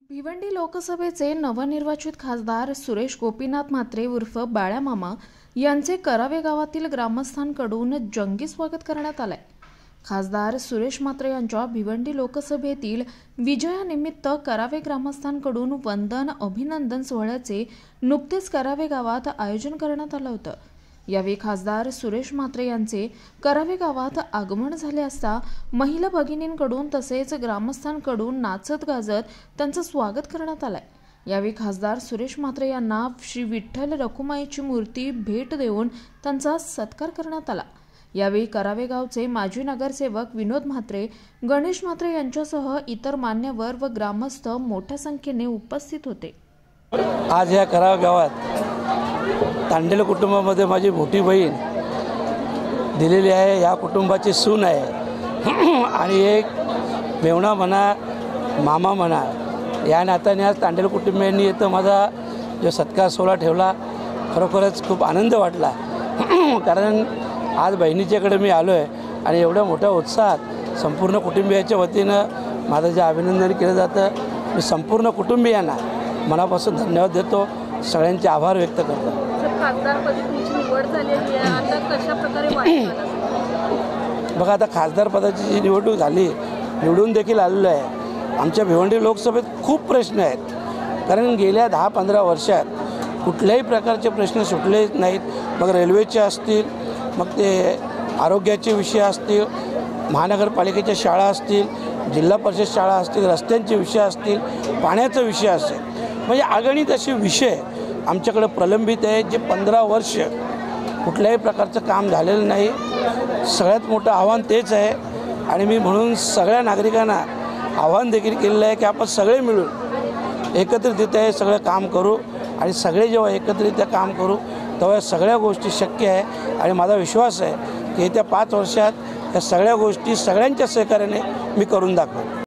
भिवंडी लोकसभेचे नवनिर्वाचित खासदार सुरेश गोपीनाथ म्हात्रे उर्फ बाळ्या मामा यांचे करावे गावातील ग्रामस्थांकडून जंगी स्वागत करण्यात आले। खासदार सुरेश म्हात्रे यांच्या भिवंडी लोकसभेतील विजयानिमित्त करावे ग्रामस्थांकडून वंदन अभिनंदन सोहळ्याचे नुकतेच करावे गावात आयोजन करण्यात आले होते। यावेळी खासदार सुरेश म्हात्रे यांचे करावे गावात आगमन झाले असता महिला भगिनींकडून तसेच ग्रामस्थांकडून नाचत गाजत त्यांचे स्वागत करण्यात आले। यावेळी खासदार सुरेश म्हात्रे यांना श्री विठ्ठल रखुमाईची मूर्ती भेट देऊन त्यांचा सत्कार करण्यात आला। यावेळी करावे गावचे माजी नगरसेवक विनोद म्हात्रे, गणेश म्हात्रे यांच्यासह इतर मान्यवर व ग्रामस्थ मोठ्या संख्येने उपस्थित होते। आज या करावे गावात तांडेल कुटुंबामध्ये माझी मोठी बहीण दिलेली आहे। या कुटुंबाची सून आहे आणि एक मेवणा म्हणा मामा म्हणा या नात्याने आज तांडेल कुटुंबियांनी इथं माझा जो सत्कार सोहळा ठेवला, खरोखरच खूप आनंद वाटला। कारण आज बहिणीच्याकडे मी आलो आहे आणि एवढ्या मोठ्या उत्साहात संपूर्ण कुटुंबियाच्या वतीनं माझं जे अभिनंदन केलं जातं, मी संपूर्ण कुटुंबियांना मनापासून धन्यवाद देतो, सगळ्यांचे आभार व्यक्त करतो। खासदारपदी तुमची निवड झालेली आहे, आता कशा प्रकारे वाटतं? बघा, आता खासदार पदाची जी निवडणूक झाली, निवडून देखील आलेलो आहे। आमच्या भिवंडी लोकसभेत खूप प्रश्न आहेत, कारण गेल्या 10-15 वर्षात कुठल्याही प्रकारचे प्रश्न सुटले नाहीत। मग रेल्वेचे असतील, मग ते आरोग्याचे विषय असतील, महानगरपालिकेच्या शाळा असतील, जिल्हा परिषद शाळा असतील, रस्त्यांचे विषय असतील, पाण्याचा विषय असेल, म्हणजे अगणित असे विषय आमच्याकडे प्रलंबित आहेत, जे 15 वर्ष कुठल्याही प्रकारचं काम झालेलं नाही। सगळ्यात मोठं आव्हान तेच आहे आणि मी म्हणून सगळ्या नागरिकांना आव्हान देखील केलेलं आहे की आपण सगळे मिळून एकत्रितरित्या हे सगळं काम करू आणि सगळे जेव्हा एकत्रितरित्या काम करू तेव्हा सगळ्या गोष्टी शक्य आहे। आणि माझा विश्वास आहे की येत्या 5 वर्षात या सगळ्या गोष्टी सगळ्यांच्या सहकार्याने मी करून दाखवेन।